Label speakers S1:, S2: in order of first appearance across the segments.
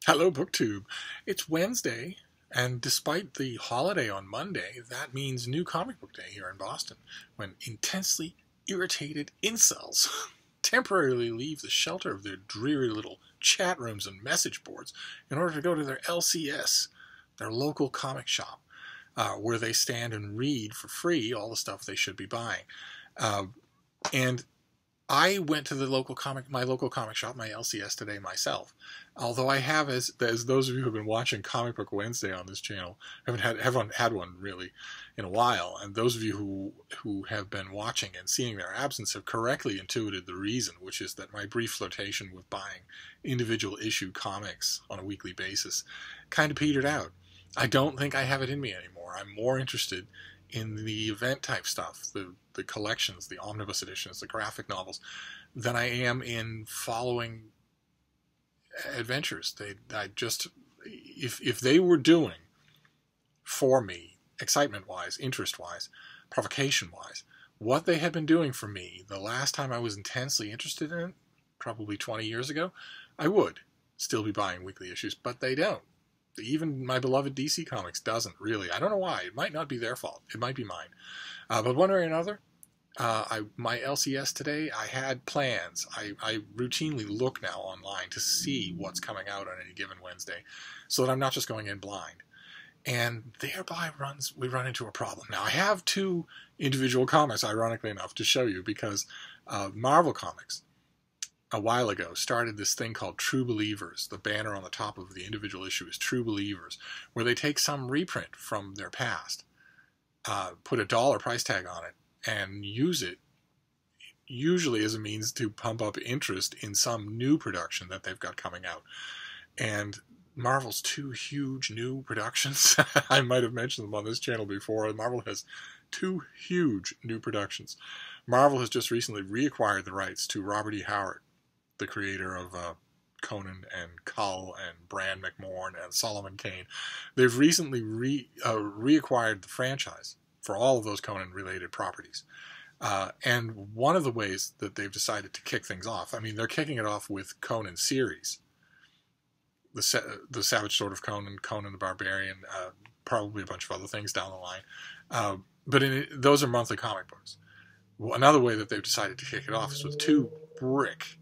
S1: Hello, BookTube. It's Wednesday, and despite the holiday on Monday, that means New Comic Book Day here in Boston, when intensely irritated incels temporarily leave the shelter of their dreary little chat rooms and message boards in order to go to their LCS, their local comic shop, where they stand and read for free all the stuff they should be buying. And I went to my local comic shop, my LCS today myself. Although I have, as those of you who have been watching Comic Book Wednesday on this channel, haven't had one really in a while, and those of you who have been watching and seeing their absence have correctly intuited the reason, which is that my brief flirtation with buying individual issue comics on a weekly basis kind of petered out. I don't think I have it in me anymore. I'm more interested in the event type stuff, the collections, the omnibus editions, the graphic novels, than I am in following adventures. If they were doing for me, excitement-wise, interest-wise, provocation-wise, what they had been doing for me the last time I was intensely interested in it, probably 20 years ago, I would still be buying weekly issues, but they don't. Even my beloved DC Comics doesn't, really. I don't know why. It might not be their fault. It might be mine. But one way or another, my LCS today, I had plans. I routinely look now online to see what's coming out on any given Wednesday, so that I'm not just going in blind. And thereby we run into a problem. Now, I have two individual comics, ironically enough, to show you, because Marvel Comics, a while ago, started this thing called True Believers. The banner on the top of the individual issue is True Believers, where they take some reprint from their past, put a dollar price tag on it, and use it usually as a means to pump up interest in some new production that they've got coming out. And Marvel's two huge new productions, I might have mentioned them on this channel before, Marvel has two huge new productions. Marvel has just recently reacquired the rights to Robert E. Howard, the creator of Conan and Cull and Bran McMorn and Solomon Kane. They've recently reacquired the franchise for all of those Conan-related properties. And one of the ways that they've decided to kick things off, I mean, they're kicking it off with Conan series. The Savage Sword of Conan, Conan the Barbarian, probably a bunch of other things down the line. But those are monthly comic books. Another way that they've decided to kick it off is with two brick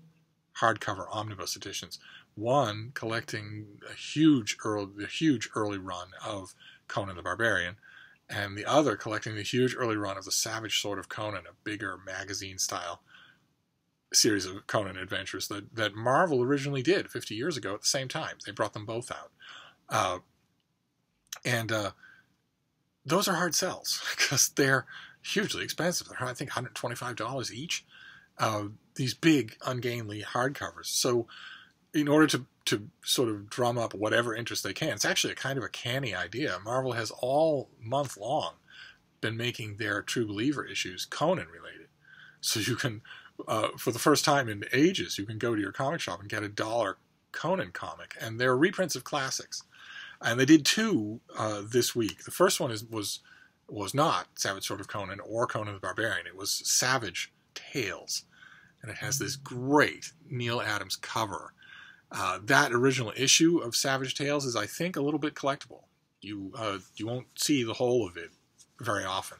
S1: hardcover omnibus editions. One collecting the huge early run of Conan the Barbarian, and the other collecting the huge early run of the Savage Sword of Conan, a bigger magazine-style series of Conan adventures that Marvel originally did 50 years ago at the same time. They brought them both out. And those are hard sells, because they're hugely expensive. They're, I think, $125 each. These big, ungainly hardcovers. So in order to sort of drum up whatever interest they can, it's actually a kind of a canny idea. Marvel has all month long been making their True Believer issues Conan related. So you can, for the first time in ages, you can go to your comic shop and get a $1 Conan comic. And they're reprints of classics. And they did two this week. The first one was not Savage Sword of Conan or Conan the Barbarian. It was Savage Tales. And it has this great Neil Adams cover. That original issue of Savage Tales is, I think, a little bit collectible. You won't see the whole of it very often.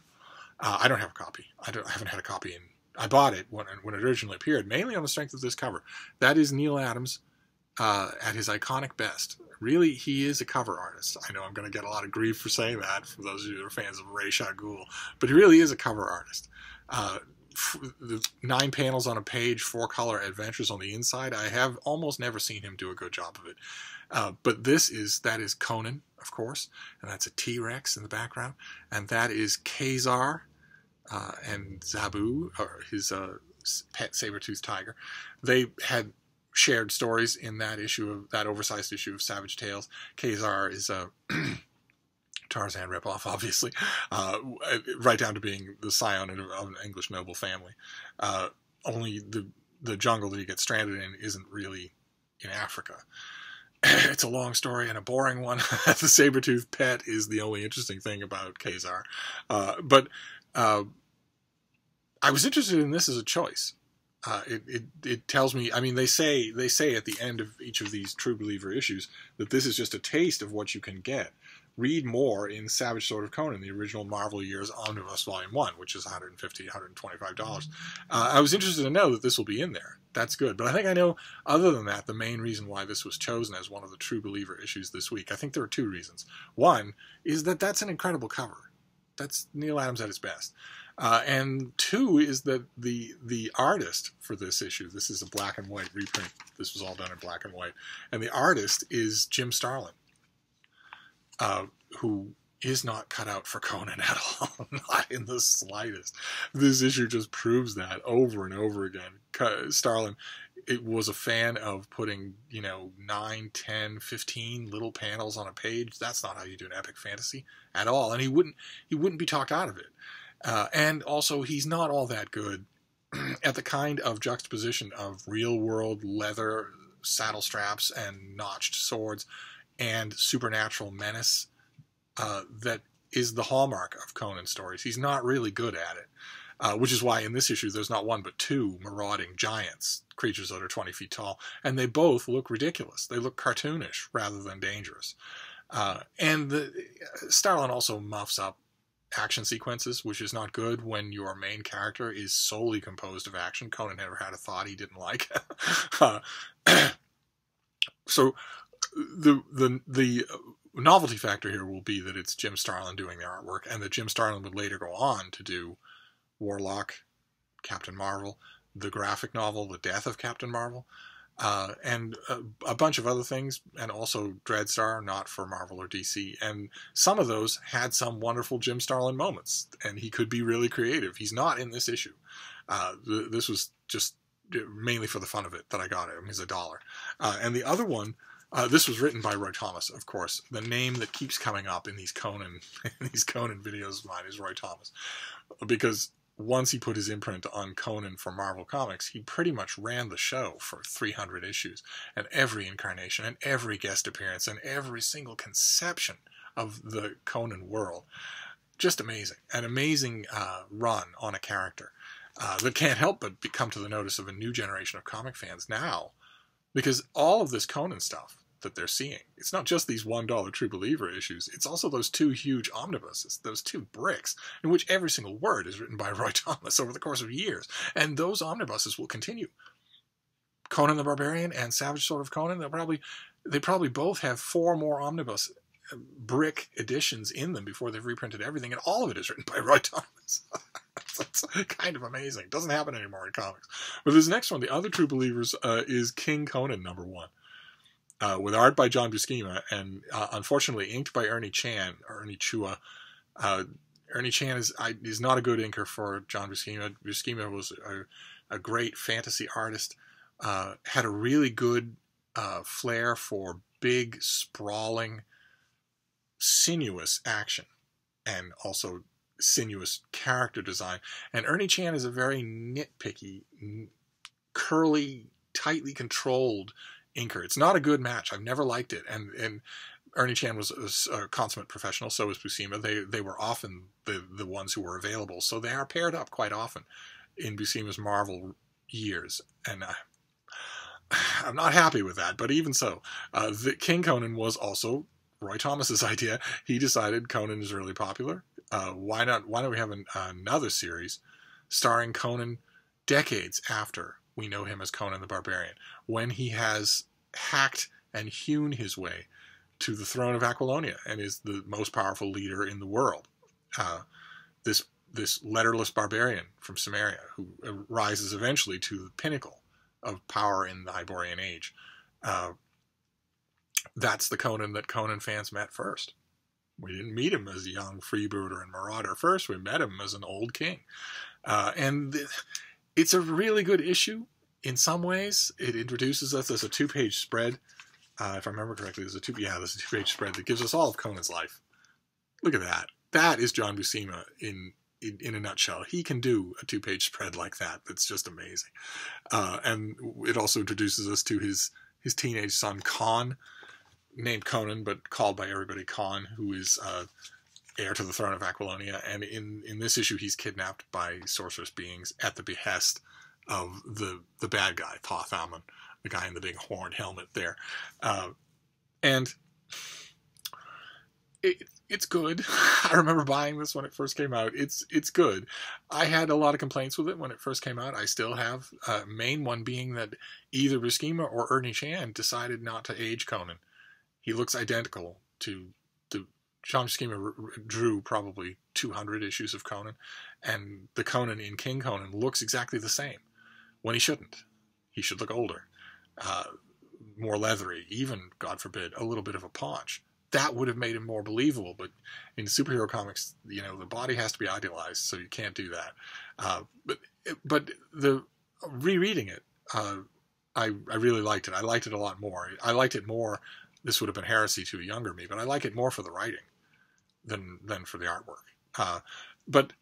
S1: I don't have a copy. I haven't had a copy. I bought it when it originally appeared, mainly on the strength of this cover. That is Neil Adams at his iconic best. Really, he is a cover artist. I know I'm going to get a lot of grief for saying that, for those of you who are fans of Ra's al Ghul, but he really is a cover artist. The 9 panels on a page, 4-color adventures on the inside, I have almost never seen him do a good job of it. But that is Conan, of course, and that's a T-Rex in the background, and that is Khazar and Zabu, or his pet saber-toothed tiger. They had shared stories in that oversized issue of Savage Tales. Khazar is a Tarzan ripoff, obviously, right down to being the scion of an English noble family. Only the jungle that he gets stranded in isn't really in Africa. It's a long story and a boring one. The saber-toothed pet is the only interesting thing about Khazar. But I was interested in this as a choice. It tells me. I mean, they say at the end of each of these True Believer issues that this is just a taste of what you can get. Read more in Savage Sword of Conan, the original Marvel Years Omnibus Volume 1, which is $150, $125. I was interested to know that this will be in there. That's good. But I think I know, other than that, the main reason why this was chosen as one of the True Believer issues this week. I think there are two reasons. One is that that's an incredible cover. That's Neil Adams at his best. And two is that the artist for this issue, this is a black and white reprint. This was all done in black and white. And the artist is Jim Starlin. Who is not cut out for Conan at all, not in the slightest. This issue just proves that over and over again. Starlin, it was a fan of putting, 9, 10, 15 little panels on a page. That's not how you do an epic fantasy at all, and he wouldn't be talked out of it. And also, he's not all that good at the kind of juxtaposition of real-world leather saddle straps and notched swords and supernatural menace that is the hallmark of Conan stories. He's not really good at it, which is why in this issue there's not one but two marauding giants, creatures that are 20 feet tall, and they both look ridiculous. They look cartoonish rather than dangerous. And Starlin also muffs up action sequences, which is not good when your main character is solely composed of action. Conan never had a thought he didn't like. So the novelty factor here will be that it's Jim Starlin doing the artwork, and that Jim Starlin would later go on to do Warlock, Captain Marvel, the graphic novel, The Death of Captain Marvel, and a bunch of other things, and also Dreadstar, not for Marvel or DC. And some of those had some wonderful Jim Starlin moments, and he could be really creative. He's not in this issue. This was just mainly for the fun of it that I got him. He's $1. And the other one, this was written by Roy Thomas, of course. The name that keeps coming up in these Conan videos of mine is Roy Thomas, because once he put his imprint on Conan for Marvel Comics, he pretty much ran the show for 300 issues, and every incarnation, and every guest appearance, and every single conception of the Conan world. Just amazing. An amazing run on a character that can't help but come to the notice of a new generation of comic fans now, because all of this Conan stuff that they're seeing, it's not just these $1 True Believer issues, it's also those two huge omnibuses, those two bricks, in which every single word is written by Roy Thomas over the course of years. And those omnibuses will continue. Conan the Barbarian and Savage Sword of Conan, they probably both have 4 more omnibus brick editions in them before they've reprinted everything, and all of it is written by Roy Thomas. That's kind of amazing. It doesn't happen anymore in comics. But this next one, the other True Believers, is King Conan #1. With art by John Buscema, and unfortunately inked by Ernie Chua. Ernie Chan is not a good inker for John Buscema. Buscema was a great fantasy artist, had a really good flair for big, sprawling, sinuous action, and also sinuous character design. And Ernie Chan is a very nitpicky, curly, tightly controlled inker. It's not a good match. I've never liked it. And Ernie Chan was a consummate professional, so was Buscema. They were often the ones who were available, so they are paired up quite often in Buscema's Marvel years. And I'm not happy with that, but even so, the King Conan was also Roy Thomas's idea. He decided Conan is really popular. Why don't we have another series starring Conan decades after we know him as Conan the Barbarian, when he has hacked and hewn his way to the throne of Aquilonia and is the most powerful leader in the world. This letterless barbarian from Cimmerian, who rises eventually to the pinnacle of power in the Hyborian Age. That's the Conan that Conan fans met first. We didn't meet him as a young freebooter and marauder first. We met him as an old king. It's a really good issue in some ways. It introduces us as a 2-page spread. If I remember correctly, there's a 2-page spread that gives us all of Conan's life. Look at that. That is John Buscema in a nutshell. He can do a 2-page spread like that. That's just amazing. And it also introduces us to his teenage son, Khan, named Conan, but called by everybody Khan, who is heir to the throne of Aquilonia. And in this issue, he's kidnapped by sorceress beings at the behest of the bad guy, Thoth Amon, the guy in the big horned helmet there. And it's good. I remember buying this when it first came out. It's good. I had a lot of complaints with it when it first came out. I still have. Main one being that either Buscema or Ernie Chan decided not to age Conan. He looks identical to John Buscema drew probably 200 issues of Conan, and the Conan in King Conan looks exactly the same, when he shouldn't. He should look older, more leathery, even, God forbid, a little bit of a paunch. That would have made him more believable, but in superhero comics, you know, the body has to be idealized, so you can't do that. But the rereading it, I really liked it. I liked it a lot more. I liked it more. This would have been heresy to a younger me, but I like it more for the writing than for the artwork. But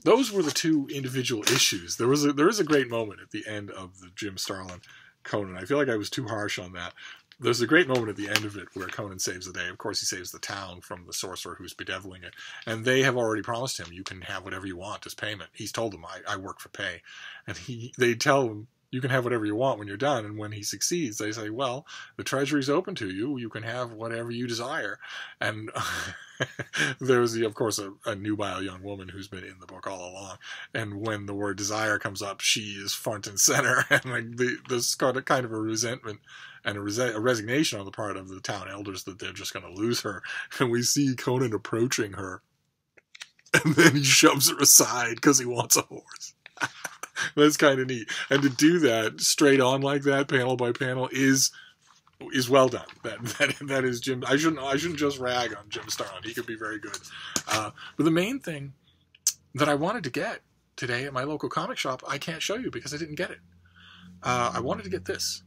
S1: those were the two individual issues. There is a great moment at the end of the Jim Starlin Conan. I feel like I was too harsh on that. There's a great moment at the end of it where Conan saves the day. Of course, he saves the town from the sorcerer who's bedeviling it. And they have already promised him, you can have whatever you want as payment. He's told them, I work for pay. And they tell him, you can have whatever you want when you're done. And when he succeeds, they say, well, the treasury's open to you. You can have whatever you desire. And there's, of course, a nubile young woman who's been in the book all along. And when the word desire comes up, she is front and center. And like there's kind of a resentment and a resignation on the part of the town elders that they're just going to lose her. And we see Conan approaching her. And then he shoves her aside because he wants a horse. That's kind of neat. And to do that straight on like that, panel by panel, is well done. That is Jim. I shouldn't just rag on Jim Starlin. He could be very good. But the main thing that I wanted to get today at my local comic shop, I can't show you because I didn't get it. I wanted to get this.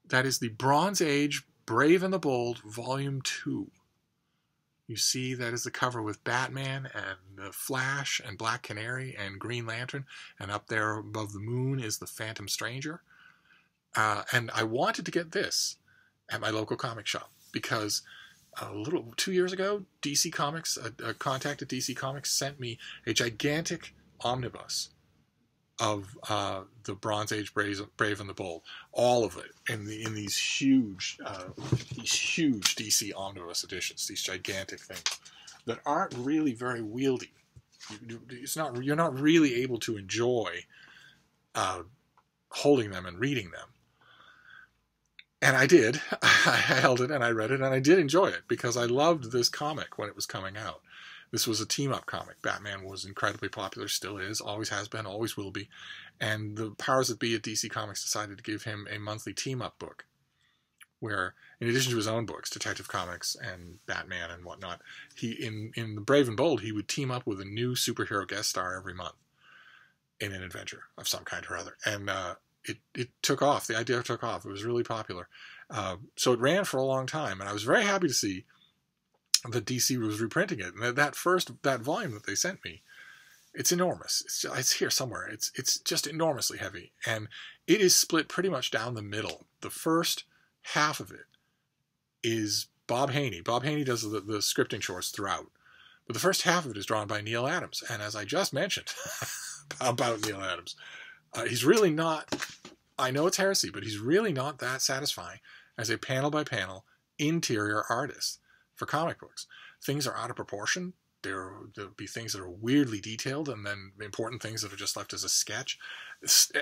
S1: That is the Bronze Age Brave and the Bold Volume 2. You see that is the cover with Batman and the Flash and Black Canary and Green Lantern. And up there above the moon is the Phantom Stranger. And I wanted to get this at my local comic shop because 2 years ago, DC Comics, a contact at DC Comics sent me a gigantic omnibus of the Bronze Age Brave and the Bold, all of it in these huge DC omnibus editions, these gigantic things that aren't really very wieldy. You're not really able to enjoy holding them and reading them. And I did. I held it and I read it and I did enjoy it because I loved this comic when it was coming out. This was a team-up comic. Batman was incredibly popular, still is, always has been, always will be. And the powers that be at DC Comics decided to give him a monthly team-up book where, in addition to his own books, Detective Comics and Batman and whatnot, he in the Brave and Bold, he would team up with a new superhero guest star every month in an adventure of some kind or other. And it took off. The idea took off. It was really popular. So it ran for a long time, and I was very happy to see that DC was reprinting it. And that volume that they sent me, it's enormous. It's here somewhere. It's just enormously heavy. And it is split pretty much down the middle. The first half of it is Bob Haney. Bob Haney does the scripting shorts throughout. But the first half of it is drawn by Neil Adams. And as I just mentioned about Neil Adams, he's really not, I know it's heresy, but he's really not that satisfying as a panel-by-panel interior artist for comic books. Things are out of proportion. There'll be things that are weirdly detailed and then important things that are just left as a sketch.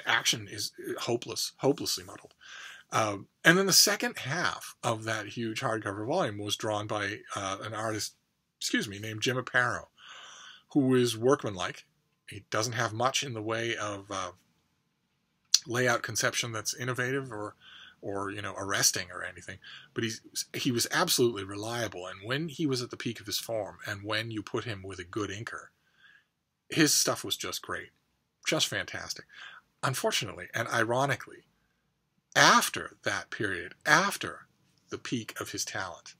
S1: Action is hopelessly muddled. And then the second half of that huge hardcover volume was drawn by an artist, named Jim Aparo, who is workmanlike. He doesn't have much in the way of layout conception that's innovative or arresting or anything, but he was absolutely reliable. And when he was at the peak of his form, and when you put him with a good inker, his stuff was just great, just fantastic. Unfortunately and ironically, after that period, after the peak of his talent,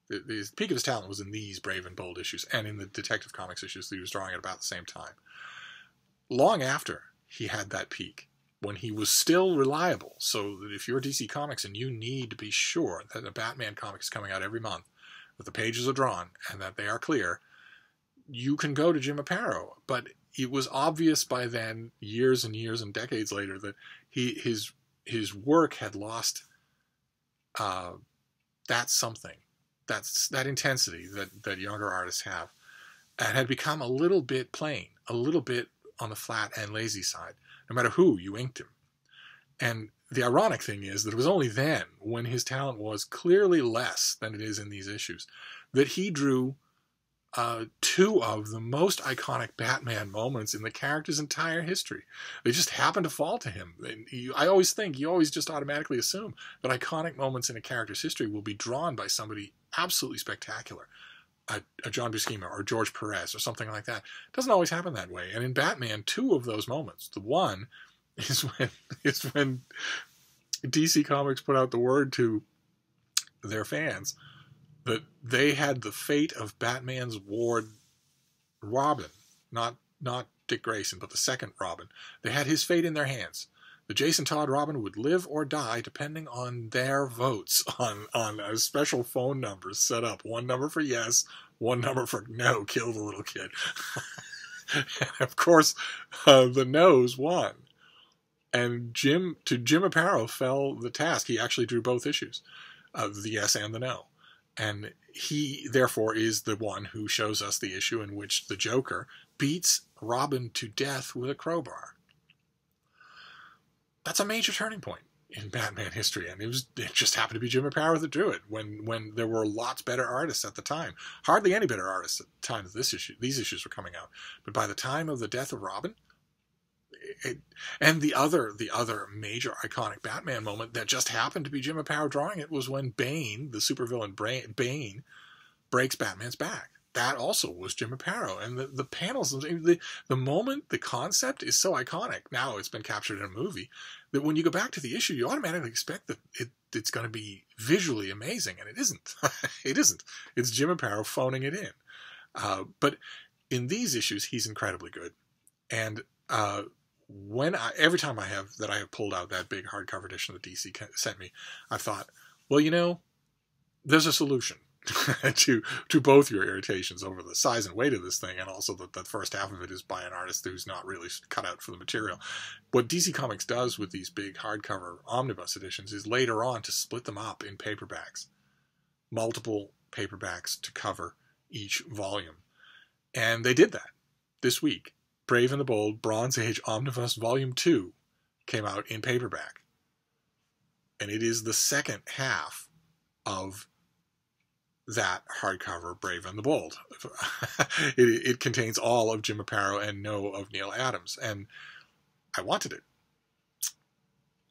S1: the peak of his talent was in these Brave and Bold issues and in the Detective Comics issues that he was drawing at about the same time. Long after he had that peak, when he was still reliable, so that if you're DC Comics and you need to be sure that a Batman comic is coming out every month, that the pages are drawn and that they are clear, you can go to Jim Aparo. But it was obvious by then, years and years and decades later, that his work had lost that something, that intensity that younger artists have, and had become a little bit plain, a little bit on the flat and lazy side, no matter who you inked him. And the ironic thing is that it was only then, when his talent was clearly less than it is in these issues, that he drew two of the most iconic Batman moments in the character's entire history. They just happened to fall to him. I always think, you always just automatically assume that iconic moments in a character's history will be drawn by somebody absolutely spectacular. A John Buscema or George Perez or something like that. It doesn't always happen that way. And in Batman, two of those moments, the one is when DC Comics put out the word to their fans that they had the fate of Batman's ward Robin, not Dick Grayson, but the second Robin. They had his fate in their hands. The Jason Todd Robin would live or die depending on their votes on a special phone numbers set up. One number for yes, one number for no, kill the little kid. And of course, the no's won. And Jim Aparo fell the task. He actually drew both issues, the yes and the no. And he, therefore, is the one who shows us the issue in which the Joker beats Robin to death with a crowbar. That's a major turning point in Batman history, and it just happened to be Jim Aparo that drew it when there were lots better artists at the time. Hardly any better artists at the time that these issues were coming out. But by the time of the death of Robin, and the other major iconic Batman moment that just happened to be Jim Aparo drawing it was when Bane, the supervillain Bane, breaks Batman's back. That also was Jim Aparo. And the panels, the moment, the concept is so iconic. Now it's been captured in a movie that when you go back to the issue, you automatically expect that it's going to be visually amazing. And it isn't. It isn't. It's Jim Aparo phoning it in. But in these issues, he's incredibly good. And every time I have pulled out that big hardcover edition that DC sent me, I've thought, well, there's a solution to both your irritations over the size and weight of this thing, and also that the first half of it is by an artist who's not really cut out for the material. What DC Comics does with these big hardcover omnibus editions is later on to split them up in paperbacks, multiple paperbacks to cover each volume. And they did that this week. Brave and the Bold Bronze Age Omnibus Volume 2 came out in paperback. And it is the second half of that hardcover, Brave and the Bold. It contains all of Jim Aparo and no of Neil Adams. And I wanted it.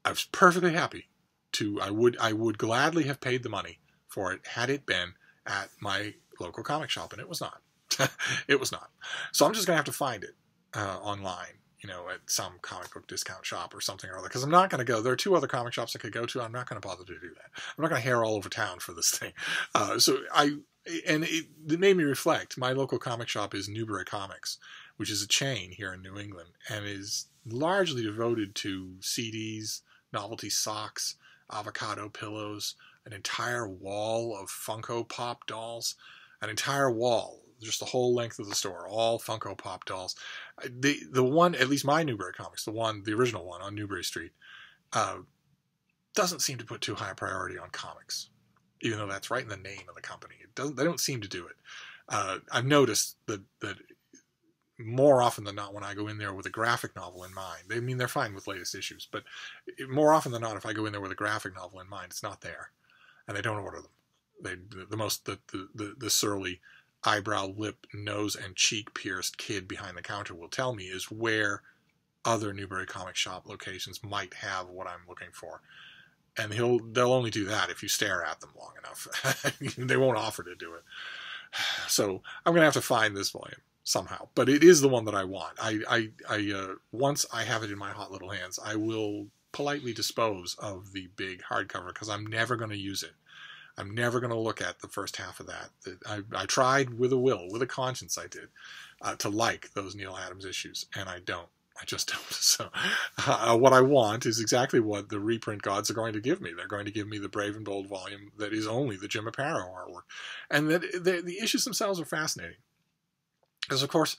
S1: I was perfectly happy to. I would gladly have paid the money for it had it been at my local comic shop, and it was not. It was not. So I'm just going to have to find it online, at some comic book discount shop or something or other, because I'm not going to go. There are two other comic shops I could go to. I'm not going to bother to do that. I'm not going to hair all over town for this thing. It made me reflect. My local comic shop is Newbury Comics, which is a chain here in New England, and is largely devoted to CDs, novelty socks, avocado pillows, an entire wall of Funko Pop dolls, an entire wall, just the whole length of the store, all Funko Pop dolls. The one, at least my Newbury Comics, the original one on Newbury Street, doesn't seem to put too high a priority on comics, even though that's right in the name of the company. They don't seem to do it. I've noticed that more often than not, when I go in there with a graphic novel in mind, they're fine with latest issues, but more often than not, if I go in there with a graphic novel in mind, it's not there, and they don't order them. The surly eyebrow, lip, nose, and cheek pierced kid behind the counter will tell me is where other Newbury comic shop locations might have what I'm looking for. And they'll only do that if you stare at them long enough. They won't offer to do it. So I'm going to have to find this volume somehow. But it is the one that I want. Once I have it in my hot little hands, I will politely dispose of the big hardcover because I'm never going to use it. I'm never going to look at the first half of that. I tried with a conscience I did, to like those Neil Adams issues, and I don't. I just don't. So what I want is exactly what the reprint gods are going to give me. They're going to give me the Brave and Bold volume that is only the Jim Aparo artwork. And that the issues themselves are fascinating. Because, of course,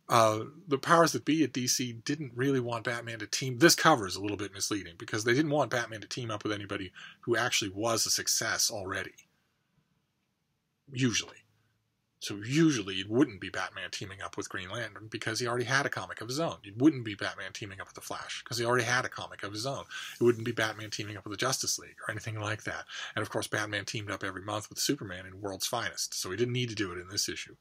S1: The powers that be at DC didn't really want Batman to team. This cover is a little bit misleading because they didn't want Batman to team up with anybody who actually was a success already. Usually. So usually it wouldn't be Batman teaming up with Green Lantern because he already had a comic of his own. It wouldn't be Batman teaming up with the Flash because he already had a comic of his own. It wouldn't be Batman teaming up with the Justice League or anything like that. And of course Batman teamed up every month with Superman in World's Finest, so he didn't need to do it in this issue.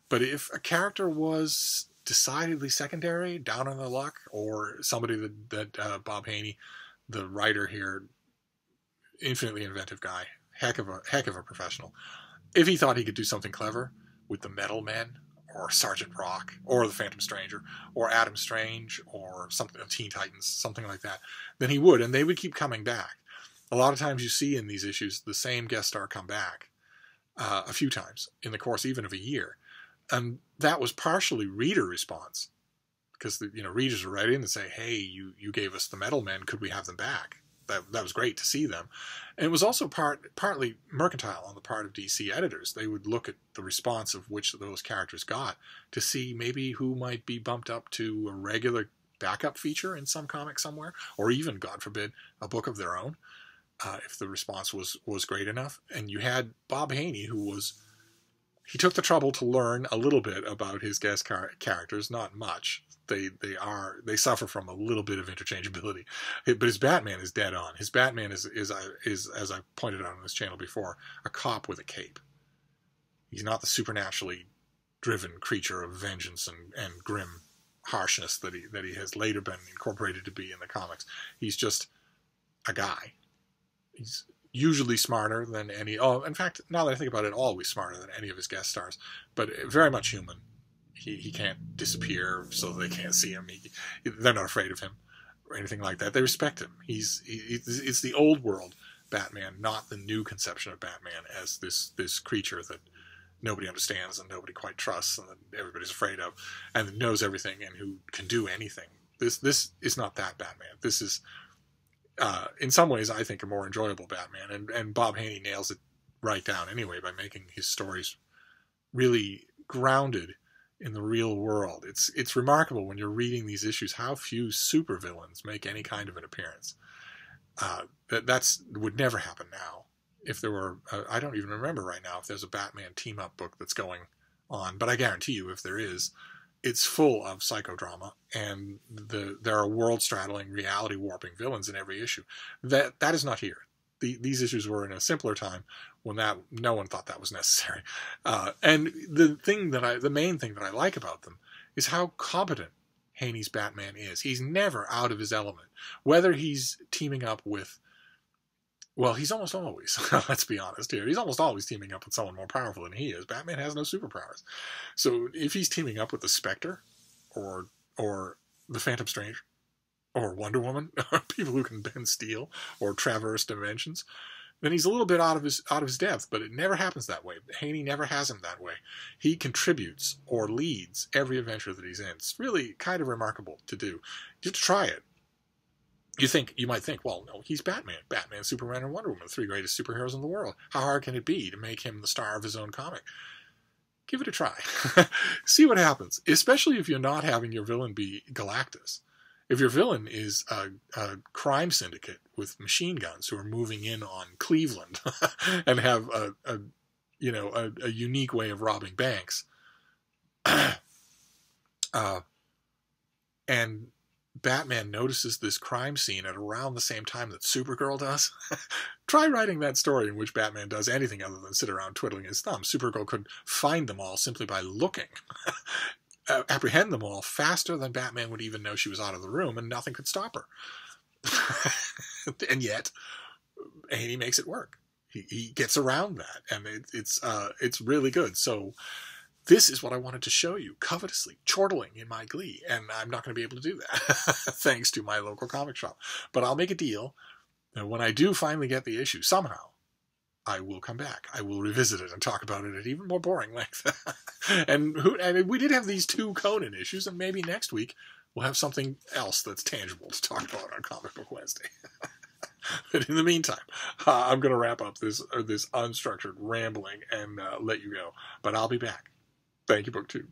S1: But if a character was decidedly secondary, down on the luck, or somebody that Bob Haney, the writer here, infinitely inventive guy, heck of a professional, if he thought he could do something clever with the Metal Men, or Sergeant Rock, or the Phantom Stranger, or Adam Strange, or something, Teen Titans, something like that, then he would, and they would keep coming back. A lot of times you see in these issues the same guest star come back a few times in the course even of a year. And that was partially reader response, because readers were writing and say, "Hey, you gave us the Metal Men, could we have them back?" That was great to see them. And it was also partly mercantile on the part of DC editors. They would look at the response of which of those characters got to see maybe who might be bumped up to a regular backup feature in some comic somewhere, or even, God forbid, a book of their own, if the response was great enough. And you had Bob Haney, he took the trouble to learn a little bit about his guest characters, not much. They suffer from a little bit of interchangeability, but his Batman is dead on. His Batman is as I pointed out on this channel before, a cop with a cape. He's not the supernaturally driven creature of vengeance and grim harshness that he has later been incorporated to be in the comics. He's just a guy. He's usually smarter than any. Oh, in fact, now that I think about it, always smarter than any of his guest stars, but very much human. He can't disappear so they can't see him. They're not afraid of him or anything like that. They respect him. It's the old world Batman, not the new conception of Batman as this creature that nobody understands and nobody quite trusts and that everybody's afraid of and that knows everything and who can do anything. This is not that Batman. This is, in some ways, I think, a more enjoyable Batman. And Bob Haney nails it right down anyway by making his stories really grounded in the real world. It's remarkable when you're reading these issues how few supervillains make any kind of an appearance. That would never happen now. If there were, I don't even remember right now if there's a Batman team-up book that's going on, but I guarantee you if there is, it's full of psychodrama, and there are world-straddling, reality-warping villains in every issue. That is not here. These issues were in a simpler time when no one thought that was necessary. And the main thing that I like about them is how competent Haney's Batman is. He's never out of his element. Whether he's teaming up with, well, he's almost always, let's be honest here, he's almost always teaming up with someone more powerful than he is. Batman has no superpowers. So if he's teaming up with the Spectre or the Phantom Stranger, or Wonder Woman, or people who can bend steel, or traverse dimensions, then he's a little bit out of his depth, but it never happens that way. Haney never has him that way. He contributes or leads every adventure that he's in. It's really kind of remarkable to do. Just try it. You might think, well, no, he's Batman. Batman, Superman, and Wonder Woman, the three greatest superheroes in the world. How hard can it be to make him the star of his own comic? Give it a try. See what happens, especially if you're not having your villain be Galactus. If your villain is a crime syndicate with machine guns who are moving in on Cleveland and have a unique way of robbing banks, and Batman notices this crime scene at around the same time that Supergirl does, try writing that story in which Batman does anything other than sit around twiddling his thumbs. Supergirl could find them all simply by looking. Apprehend them all faster than Batman would even know she was out of the room, and nothing could stop her. And yet, Haney makes it work. He gets around that, and it's really good. So this is what I wanted to show you, covetously, chortling in my glee, and I'm not going to be able to do that, thanks to my local comic shop. But I'll make a deal that when I do finally get the issue, somehow, I will come back. I will revisit it and talk about it at even more boring length. And we did have these 2 Conan issues, and maybe next week we'll have something else that's tangible to talk about on Comic Book Wednesday. But in the meantime, I'm going to wrap up this unstructured rambling and let you go. But I'll be back. Thank you, BookTube.